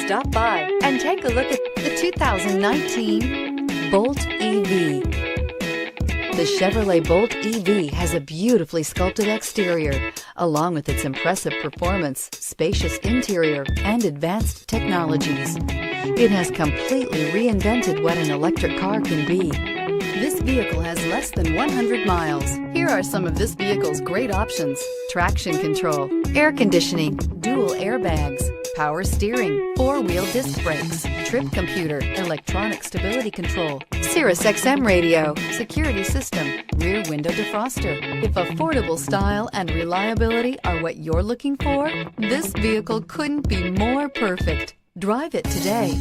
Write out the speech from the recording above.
Stop by and take a look at the 2019 Bolt EV. The Chevrolet Bolt EV has a beautifully sculpted exterior, along with its impressive performance, spacious interior, and advanced technologies. It has completely reinvented what an electric car can be. This vehicle has less than 100 miles. Here are some of this vehicle's great options: traction control, air conditioning, dual airbags, power steering, four-wheel disc brakes, trip computer, electronic stability control, Sirius XM radio, security system, rear window defroster. If affordable style and reliability are what you're looking for, this vehicle couldn't be more perfect. Drive it today.